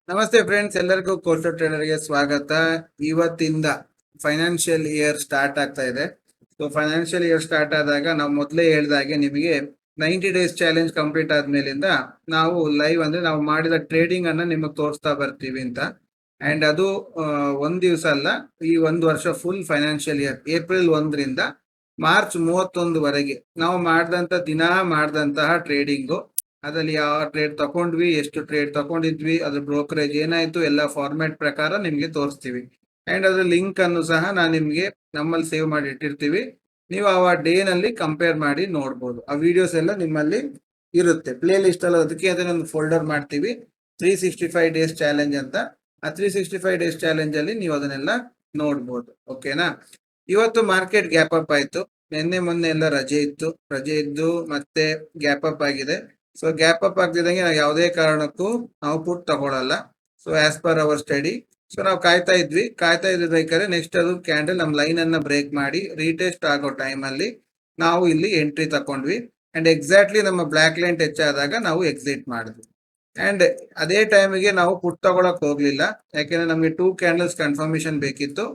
ನಮಸ್ತೆ ಫ್ರೆಂಡ್ಸ್, ಎಲ್ಲರಿಗೂ ಕೋರ್ಟೋ ಟ್ರೇಡರ್ಗೆ ಸ್ವಾಗತ. ಇವತ್ತಿಂದ ಫೈನಾನ್ಷಿಯಲ್ ಇಯರ್ ಸ್ಟಾರ್ಟ್ ಆಗ್ತಾ ಇದೆ. ಸೊ ಫೈನಾನ್ಷಿಯಲ್ ಇಯರ್ ಸ್ಟಾರ್ಟ್ ಆದಾಗ ನಾವು ಮೊದಲೇ ಹೇಳ್ದಾಗೆ ನಿಮಗೆ 90 ಡೇಸ್ ಚಾಲೆಂಜ್ ಕಂಪ್ಲೀಟ್ ಆದ್ಮೇಲಿಂದ ನಾವು ಲೈವ್ ಅಂದ್ರೆ ನಾವು ಮಾಡಿದ ಟ್ರೇಡಿಂಗ್ ಅನ್ನ ನಿಮಗೆ ತೋರಿಸ್ತಾ ಬರ್ತೀವಿ ಅಂತ. ಅಂಡ್ ಅದು ಒಂದ್ ದಿವಸ ಅಲ್ಲ, ಈ ಒಂದು ವರ್ಷ ಫುಲ್ ಫೈನಾನ್ಷಿಯಲ್ ಇಯರ್ ಏಪ್ರಿಲ್ 1ರಿಂದ ಮಾರ್ಚ್ 31ವರೆಗೆ ನಾವು ಮಾಡಿದಂತಹ ಟ್ರೇಡಿಂಗು, ಅದ್ರಲ್ಲಿ ಯಾವ ಟ್ರೇಡ್ ತಗೊಂಡ್ವಿ, ಎಷ್ಟು ಟ್ರೇಡ್ ತಗೊಂಡಿದ್ವಿ, ಅದ್ರ ಬ್ರೋಕರೇಜ್ ಏನಾಯ್ತು, ಎಲ್ಲ ಫಾರ್ಮ್ಯಾಟ್ ಪ್ರಕಾರ ನಿಮ್ಗೆ ತೋರಿಸ್ತೀವಿ. ಅಂಡ್ ಅದ್ರ ಲಿಂಕ್ ಅನ್ನು ಸಹ ನಾನು ನಿಮ್ಗೆ ನಮ್ಮಲ್ಲಿ ಸೇವ್ ಮಾಡಿ ಇಟ್ಟಿರ್ತೀವಿ. ನೀವು ಆ ಡೇ ನಲ್ಲಿ ಕಂಪೇರ್ ಮಾಡಿ ನೋಡ್ಬೋದು. ಆ ವಿಡಿಯೋಸ್ ಎಲ್ಲ ನಿಮ್ಮಲ್ಲಿ ಇರುತ್ತೆ ಪ್ಲೇ ಲಿಸ್ಟ್ ಅಲ್ಲಿ. ಅದಕ್ಕೆ ಅದನ್ನೊಂದು ಫೋಲ್ಡರ್ ಮಾಡ್ತೀವಿ, 365 ಡೇಸ್ ಚಾಲೆಂಜ್ ಅಂತ. ಆ 365 ಡೇಸ್ ಚಾಲೆಂಜ್ ಅಲ್ಲಿ ನೀವು ಅದನ್ನೆಲ್ಲ ನೋಡ್ಬೋದು. ಓಕೆನಾ? ಇವತ್ತು ಮಾರ್ಕೆಟ್ ಗ್ಯಾಪ್ ಅಪ್ ಆಯ್ತು. ನಿನ್ನೆ ಮೊನ್ನೆ ಎಲ್ಲ ರಜೆ ಇದ್ದು ಮತ್ತೆ ಗ್ಯಾಪ್ ಅಪ್ ಆಗಿದೆ. ಸೊ ಗ್ಯಾಪ್ ಅಪ್ ಆಗ್ತಿದ್ದಂಗೆ ನಾವು ಯಾವುದೇ ಕಾರಣಕ್ಕೂ ನಾವು ಪುಟ್ ತಗೊಳಲ್ಲ. So as per our study, so ನಾವು ಕಾಯ್ತಾ ಇದ್ಬೇಕಾದ್ರೆ ನೆಕ್ಸ್ಟ್ ಅದು ಕ್ಯಾಂಡಲ್ ನಮ್ಮ ಲೈನ್ ಅನ್ನ ಬ್ರೇಕ್ ಮಾಡಿ ರೀಟೆಸ್ಟ್ ಆಗೋ ಟೈಮ್ ಅಲ್ಲಿ ನಾವು ಇಲ್ಲಿ ಎಂಟ್ರಿ ತಕೊಂಡ್ವಿ. ಅಂಡ್ ಎಕ್ಸಾಕ್ಟ್ಲಿ ನಮ್ಮ ಬ್ಲಾಕ್ ಲೈನ್ ಟಚ್ ಆದಾಗ ನಾವು ಎಕ್ಸಿಟ್ ಮಾಡಿದ್ವಿ. ಅಂಡ್ ಅದೇ ಟೈಮಿಗೆ ನಾವು ಪುಟ್ ತಗೊಳಕ್ ಹೋಗ್ಲಿಲ್ಲ, ಯಾಕೆಂದ್ರೆ ನಮಗೆ 2 ಕ್ಯಾಂಡಲ್ಸ್ ಕನ್ಫರ್ಮೇಶನ್ ಬೇಕಿತ್ತು.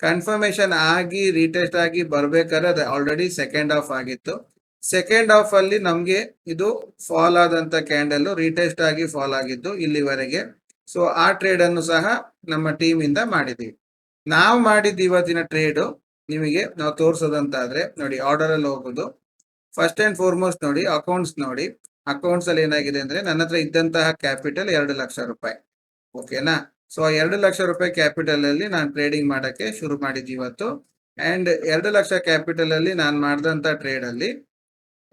ಕನ್ಫರ್ಮೇಶನ್ ಆಗಿ ರೀಟೆಸ್ಟ್ ಆಗಿ ಬರ್ಬೇಕಾದ್ರೆ ಅದು ಆಲ್ರೆಡಿ ಸೆಕೆಂಡ್ ಹಾಫ್ ಆಗಿತ್ತು. ಸೆಕೆಂಡ್ ಹಾಫ್ ಅಲ್ಲಿ ನಮ್ಗೆ ಇದು ಫಾಲ್ ಆದಂತ ಕ್ಯಾಂಡಲ್ ರೀಟೆಸ್ಟ್ ಆಗಿ ಫಾಲ್ ಆಗಿದ್ದು ಇಲ್ಲಿವರೆಗೆ. ಸೊ ಆ ಟ್ರೇಡ್ ಅನ್ನು ಸಹ ನಮ್ಮ ಟೀಮ್ ಇಂದ ಮಾಡಿದೀವಿ. ನಾವು ಮಾಡಿದ ಇವತ್ತಿನ ಟ್ರೇಡ್ ನಿಮಗೆ ನಾವು ತೋರ್ಸೋದಂತಾದ್ರೆ ನೋಡಿ, ಆರ್ಡರ್ ಅಲ್ಲಿ ಹೋಗುದು. ಫಸ್ಟ್ ಅಂಡ್ ಫಾರ್ಮೋಸ್ಟ್ ನೋಡಿ, ಅಕೌಂಟ್ಸ್ ನೋಡಿ. ಅಕೌಂಟ್ಸ್ ಅಲ್ಲಿ ಏನಾಗಿದೆ ಅಂದ್ರೆ ನನ್ನ ಹತ್ರ ಇದ್ದಂತಹ ಕ್ಯಾಪಿಟಲ್ 2 ಲಕ್ಷ ರೂಪಾಯಿ. ಓಕೆನಾ? ಸೊ 2 ಲಕ್ಷ ರೂಪಾಯಿ ಕ್ಯಾಪಿಟಲ್ ಅಲ್ಲಿ ನಾನು ಟ್ರೇಡಿಂಗ್ ಮಾಡಕ್ಕೆ ಶುರು ಮಾಡಿದ್ವಿ ಇವತ್ತು. ಅಂಡ್ 2 ಲಕ್ಷ ಕ್ಯಾಪಿಟಲ್ ಅಲ್ಲಿ ನಾನು ಮಾಡಿದಂತ ಟ್ರೇಡ್ ಅಲ್ಲಿ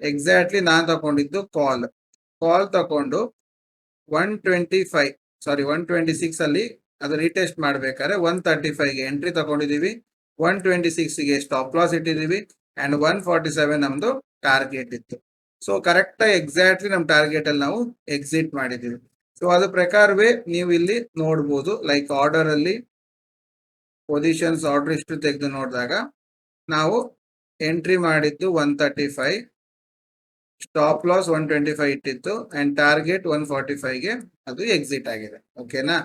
ಎಕ್ಸಾಕ್ಟ್ಲಿ ನಾನು ತಗೊಂಡಿದ್ದು ಕಾಲ್ ತಕೊಂಡು 126 ಅಲ್ಲಿ ಅದು ರೀಟೆಸ್ಟ್ ಮಾಡ್ಬೇಕಾದ್ರೆ 135ಗೆ ಎಂಟ್ರಿ ತಗೊಂಡಿದೀವಿ. 126ಗೆ ಸ್ಟಾಪ್ ಲಾಸ್ ಇಟ್ಟಿದೀವಿ. ಅಂಡ್ 147 ನಮ್ದು ಟಾರ್ಗೆಟ್ ಇತ್ತು. ಸೊ ಕರೆಕ್ಟ್ ಎಕ್ಸಾಕ್ಟ್ಲಿ ನಮ್ ಟಾರ್ಗೆಟ್ ಅಲ್ಲಿ ನಾವು ಎಕ್ಸಿಟ್ ಮಾಡಿದೀವಿ. ಸೊ ಅದ್ರ ಪ್ರಕಾರವೇ ನೀವು ಇಲ್ಲಿ ನೋಡ್ಬೋದು. ಲೈಕ್ ಆರ್ಡರ್ ಅಲ್ಲಿ ಪೊಸಿಷನ್ಸ್ ಆರ್ಡರ್ ಇಷ್ಟು ತೆಗೆದು ನೋಡಿದಾಗ ನಾವು ಎಂಟ್ರಿ ಮಾಡಿದ್ದು 135, ಸ್ಟಾಪ್ ಲಾಸ್ 125 ಇಟ್ಟಿತ್ತು, ಅಂಡ್ ಟಾರ್ಗೆಟ್ 145ಗೆ ಅದು ಎಕ್ಸಿಟ್ ಆಗಿದೆ. ಓಕೆನಾ?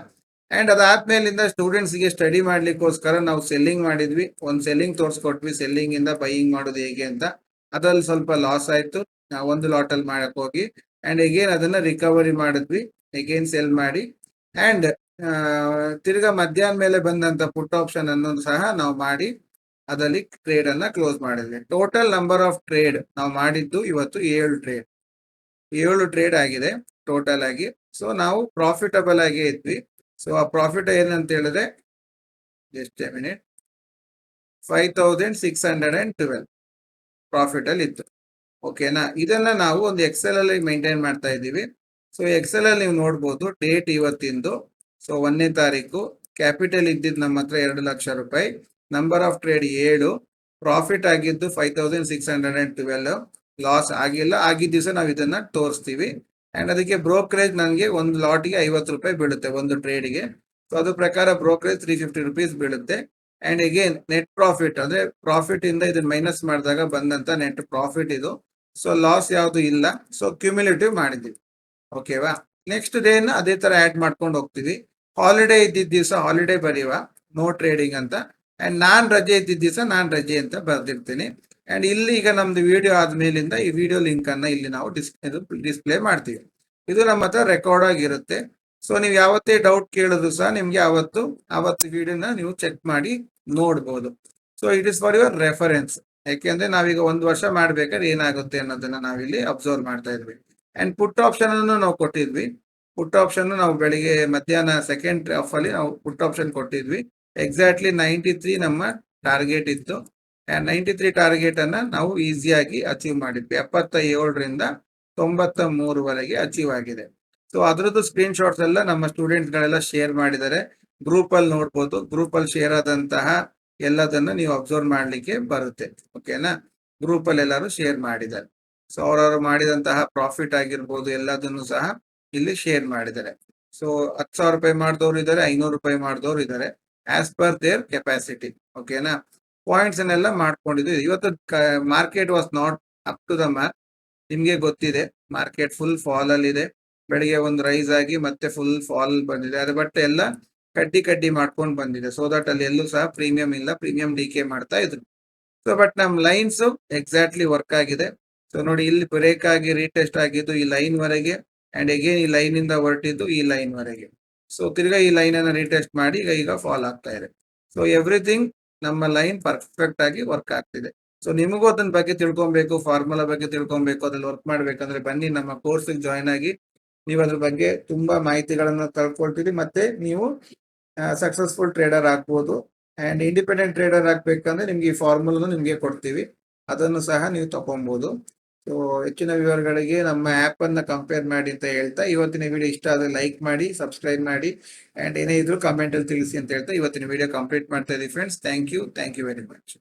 ಅಂಡ್ ಅದಾದ್ಮೇಲಿಂದ ಸ್ಟೂಡೆಂಟ್ಸ್ ಗೆ ಸ್ಟಡಿ ಮಾಡ್ಲಿಕ್ಕೋಸ್ಕರ ನಾವು ಸೆಲ್ಲಿಂಗ್ ಮಾಡಿದ್ವಿ. ಒಂದು ಸೆಲ್ಲಿಂಗ್ ತೋರಿಸ್ಕೊಟ್ವಿ, ಸೆಲ್ಲಿಂಗ್ ಇಂದ ಬೈಯಿಂಗ್ ಮಾಡೋದು ಹೇಗೆ ಅಂತ. ಅದ್ರಲ್ಲಿ ಸ್ವಲ್ಪ ಲಾಸ್ ಆಯ್ತು, ಒಂದು ಲಾಟ್ ಅಲ್ಲಿ ಮಾಡಕ್ ಹೋಗಿ. ಅಂಡ್ ಎಗೇನ್ ಅದನ್ನ ರಿಕವರಿ ಮಾಡಿದ್ವಿ, ಎಗೇನ್ ಸೆಲ್ ಮಾಡಿ. ಅಂಡ್ ತಿರ್ಗಾ ಮಧ್ಯಾಹ್ನ ಮೇಲೆ ಬಂದಂತ ಪುಟ್ ಆಪ್ಷನ್ ಅನ್ನು ಸಹ ನಾವು ಮಾಡಿ ಅದರಲ್ಲಿ ಟ್ರೇಡ್ ಅನ್ನ ಕ್ಲೋಸ್ ಮಾಡಿದ್ವಿ. ಟೋಟಲ್ ನಂಬರ್ ಆಫ್ ಟ್ರೇಡ್ ನಾವು ಮಾಡಿದ್ದು ಇವತ್ತು 7 ಟ್ರೇಡ್ ಆಗಿದೆ ಟೋಟಲ್ ಆಗಿ. ಸೊ ನಾವು ಪ್ರಾಫಿಟಬಲ್ ಆಗಿ ಇದ್ವಿ. ಸೊ ಆ ಪ್ರಾಫಿಟ್ ಏನಂತ ಹೇಳಿದ್ರೆ ಜಸ್ಟ್ ಮಿನಿಟ್ 5612 ಪ್ರಾಫಿಟ್ ಅಲ್ಲಿ ಇತ್ತು. ಓಕೆನಾ? ಇದನ್ನ ನಾವು ಒಂದು ಎಕ್ಸೆಲ್ ಅಲ್ಲಿ ಮೇಂಟೈನ್ ಮಾಡ್ತಾ ಇದ್ದೀವಿ. ಸೊ ಎಕ್ಸೆಲ್ ಅಲ್ಲಿ ನೀವು ನೋಡ್ಬೋದು ಡೇಟ್ ಇವತ್ತಿಂದು. ಸೊ 1ನೇ ತಾರೀಕು, ಕ್ಯಾಪಿಟಲ್ ಇದ್ದಿದ್ದು ನಮ್ಮ ಹತ್ರ 2 ಲಕ್ಷ ರೂಪಾಯಿ, ನಂಬರ್ ಆಫ್ ಟ್ರೇಡ್ 7, ಪ್ರಾಫಿಟ್ ಆಗಿದ್ದು 5612, ಲಾಸ್ ಆಗಿಲ್ಲ. ಆಗಿದ್ದ ದಿವಸ ನಾವು ಇದನ್ನ ತೋರಿಸ್ತೀವಿ. ಅಂಡ್ ಅದಕ್ಕೆ ಬ್ರೋಕರೇಜ್ ನನಗೆ ಒಂದು ಲಾಟ್ಗೆ 50 ರೂಪಾಯಿ ಬೀಳುತ್ತೆ ಒಂದು ಟ್ರೇಡ್ಗೆ. ಸೊ ಅದ್ರ ಪ್ರಕಾರ ಬ್ರೋಕರೇಜ್ 350 ರುಪೀಸ್ ಬೀಳುತ್ತೆ. ಅಂಡ್ ಅಗೇನ್ ನೆಟ್ ಪ್ರಾಫಿಟ್ ಅಂದ್ರೆ ಪ್ರಾಫಿಟ್ ಇಂದ ಇದನ್ನ ಮೈನಸ್ ಮಾಡಿದಾಗ ಬಂದಂತ ನೆಟ್ ಪ್ರಾಫಿಟ್ ಇದು. ಸೊ ಲಾಸ್ ಯಾವುದು ಇಲ್ಲ. ಸೊ ಕ್ಯುಮ್ಯುಲೇಟಿವ್ ಮಾಡಿದ್ವಿ. ಓಕೆವಾ? ನೆಕ್ಸ್ಟ್ ಡೇನ ಅದೇ ತರ ಆಡ್ ಮಾಡ್ಕೊಂಡು ಹೋಗ್ತೀವಿ. ಹಾಲಿಡೇ ಇದ್ದಿದ್ದ ದಿವಸ ಹಾಲಿಡೇ ಬರೆಯುವ, ನೋ ಟ್ರೇಡಿಂಗ್ ಅಂತ. ಅಂಡ್ ನಾನ್ ರಜೆ ಇದ್ದಿದ್ದ ದಿವಸ ನಾನ್ ರಜೆ ಅಂತ ಬರ್ದಿರ್ತೀನಿ. ಅಂಡ್ ಇಲ್ಲಿ ಈಗ ನಮ್ದು ವಿಡಿಯೋ ಆದ್ಮೇಲಿಂದ ಈ ವಿಡಿಯೋ ಲಿಂಕ್ ಅನ್ನ ಇಲ್ಲಿ ನಾವು ಡಿಸ್ಪ್ಲೇ ಮಾಡ್ತೀವಿ. ಇದು ನಮ್ಮ ಹತ್ರ ರೆಕಾರ್ಡ್ ಆಗಿರುತ್ತೆ. ಸೊ ನೀವು ಯಾವತ್ತೇ ಡೌಟ್ ಕೇಳಿದ್ರು ಸಹ ನಿಮ್ಗೆ ಅವತ್ತು ವಿಡಿಯೋನ ನೀವು ಚೆಕ್ ಮಾಡಿ ನೋಡ್ಬೋದು. So it is for your reference. ಯಾಕೆಂದ್ರೆ ನಾವೀಗ ಒಂದು ವರ್ಷ ಮಾಡ್ಬೇಕಾದ್ರೆ ಏನಾಗುತ್ತೆ ಅನ್ನೋದನ್ನ ನಾವಿಲ್ಲಿ ಅಬ್ಸರ್ವ್ ಮಾಡ್ತಾ ಇದ್ವಿ. ಅಂಡ್ ಪುಟ್ ಆಪ್ಷನ್ ಅನ್ನು ನಾವು ಕೊಟ್ಟಿದ್ವಿ. ಪುಟ್ ಆಪ್ಷನ್ ನಾವು ಬೆಳಿಗ್ಗೆ ಮಧ್ಯಾಹ್ನ ಸೆಕೆಂಡ್ ಹಾಫ್ ಅಲ್ಲಿ ನಾವು ಪುಟ್ ಆಪ್ಷನ್ ಕೊಟ್ಟಿದ್ವಿ. ಎಕ್ಸಾಕ್ಟ್ಲಿ 93 ನಮ್ಮ ಟಾರ್ಗೆಟ್ ಇತ್ತು. 93 ಟಾರ್ಗೆಟ್ ಅನ್ನ ನಾವು ಈಸಿಯಾಗಿ ಅಚೀವ್ ಮಾಡಿದ್ವಿ. 77ರಿಂದ 93ವರೆಗೆ ಅಚೀವ್ ಆಗಿದೆ. ಸೊ ಅದ್ರದ್ದು ಸ್ಕ್ರೀನ್ ಶಾಟ್ಸ್ ಎಲ್ಲ ನಮ್ಮ ಸ್ಟೂಡೆಂಟ್ಸ್ ಗಳೆಲ್ಲ ಶೇರ್ ಮಾಡಿದ್ದಾರೆ. ಗ್ರೂಪ್ ಅಲ್ಲಿ ನೋಡ್ಬೋದು. ಗ್ರೂಪ್ ಅಲ್ಲಿ ಶೇರ್ ಆದಂತಹ ಎಲ್ಲದನ್ನ ನೀವು ಅಬ್ಸರ್ವ್ ಮಾಡ್ಲಿಕ್ಕೆ ಬರುತ್ತೆ. ಓಕೆನಾ? ಗ್ರೂಪ್ ಅಲ್ಲಿ ಎಲ್ಲರೂ ಶೇರ್ ಮಾಡಿದ್ದಾರೆ. ಸೊ ಅವರವರು ಮಾಡಿದಂತಹ ಪ್ರಾಫಿಟ್ ಆಗಿರ್ಬೋದು ಎಲ್ಲದನ್ನು ಸಹ ಇಲ್ಲಿ ಶೇರ್ ಮಾಡಿದ್ದಾರೆ. ಸೊ 10,000 ರೂಪಾಯಿ ಮಾಡಿದವರು ಇದ್ದಾರೆ, 500 ರೂಪಾಯಿ ಮಾಡಿದವರು ಇದ್ದಾರೆ, ಆಸ್ ಪರ್ ದೇರ್ ಕೆಪಾಸಿಟಿ. ಓಕೆನಾ? ಪಾಯಿಂಟ್ಸ್ ಅನ್ನೆಲ್ಲ ಮಾಡ್ಕೊಂಡಿದ್ವಿ. ಇವತ್ತು market was not up to the mark. ನಿಮ್ಗೆ ಗೊತ್ತಿದೆ ಮಾರ್ಕೆಟ್ ಫುಲ್ ಫಾಲ್ ಅಲ್ಲಿ ಇದೆ. ಬೆಳಿಗ್ಗೆ ಒಂದು ರೈಸ್ ಆಗಿ ಮತ್ತೆ ಫುಲ್ ಫಾಲ್ ಬಂದಿದೆ. ಅದು ಬಟ್ ಎಲ್ಲ ಕಡ್ಡಿ ಮಾಡ್ಕೊಂಡು ಬಂದಿದೆ. ಸೊ ದಟ್ ಅಲ್ಲಿ ಎಲ್ಲೂ ಸಹ ಪ್ರೀಮಿಯಂ ಇಲ್ಲ, ಪ್ರೀಮಿಯಂ ಡಿಕೆ ಮಾಡ್ತಾ ಇದ್ರು. ಸೊ ಬಟ್ ನಮ್ ಲೈನ್ಸ್ ಎಕ್ಸಾಕ್ಟ್ಲಿ ವರ್ಕ್ ಆಗಿದೆ. ಸೊ ನೋಡಿ, ಇಲ್ಲಿ ಬ್ರೇಕ್ ಆಗಿ ರೀಟೆಸ್ಟ್ ಆಗಿದ್ದು ಈ ಲೈನ್ ವರೆಗೆ, ಅಂಡ್ ಅಗೇನ್ ಈ ಲೈನ್ ಇಂದ ಹೊರಟಿದ್ದು ಈ ಲೈನ್ ವರೆಗೆ. ಸೊ ತಿರ್ಗಾ ಈ ಲೈನ್ ಅನ್ನ ರೀಟೆಸ್ಟ್ ಮಾಡಿ ಈಗ ಫಾಲ್ ಆಗ್ತಾ ಇದೆ. ಸೊ ಎವ್ರಿಥಿಂಗ್ ನಮ್ಮ ಲೈನ್ ಪರ್ಫೆಕ್ಟ್ ಆಗಿ ವರ್ಕ್ ಆಗ್ತಿದೆ. ಸೊ ನಿಮಗೂ ಅದನ್ನ ಬಗ್ಗೆ ತಿಳ್ಕೊಬೇಕು, ಫಾರ್ಮುಲಾ ಬಗ್ಗೆ ತಿಳ್ಕೊಬೇಕು, ಅದ್ರಲ್ಲಿ ವರ್ಕ್ ಮಾಡ್ಬೇಕಂದ್ರೆ ಬನ್ನಿ ನಮ್ಮ ಕೋರ್ಸ್ ಜಾಯ್ನ್ ಆಗಿ. ನೀವು ಅದ್ರ ಬಗ್ಗೆ ತುಂಬಾ ಮಾಹಿತಿಗಳನ್ನ ತಿಳ್ಕೊಳ್ತೀರಿ, ಮತ್ತೆ ನೀವು ಸಕ್ಸಸ್ಫುಲ್ ಟ್ರೇಡರ್ ಆಗ್ಬೋದು. ಅಂಡ್ ಇಂಡಿಪೆಂಡೆಂಟ್ ಟ್ರೇಡರ್ ಆಗ್ಬೇಕಂದ್ರೆ ನಿಮ್ಗೆ ಈ ಫಾರ್ಮುಲಾ ನಿಮ್ಗೆ ಕೊಡ್ತೀವಿ, ಅದನ್ನು ಸಹ ನೀವು ತಗೊಬಹುದು. ಸೊ ಹೆಚ್ಚಿನ ವಿವರಗಳಿಗೆ ನಮ್ಮ ಆಪ್ ಅನ್ನ ಕಂಪೇರ್ ಮಾಡಿ ಅಂತ ಹೇಳ್ತಾ, ಇವತ್ತಿನ ವಿಡಿಯೋ ಇಷ್ಟ ಆದ್ರೆ ಲೈಕ್ ಮಾಡಿ, ಸಬ್ಸ್ಕ್ರೈಬ್ ಮಾಡಿ, ಅಂಡ್ ಏನೇ ಇದ್ರು ಕಮೆಂಟ್ ಅಲ್ಲಿ ತಿಳಿಸಿ ಅಂತ ಹೇಳ್ತಾ ಇವತ್ತಿನ ವಿಡಿಯೋ ಕಂಪ್ಲೀಟ್ ಮಾಡ್ತಾ ಇದೀವಿ friends. Thank you very much.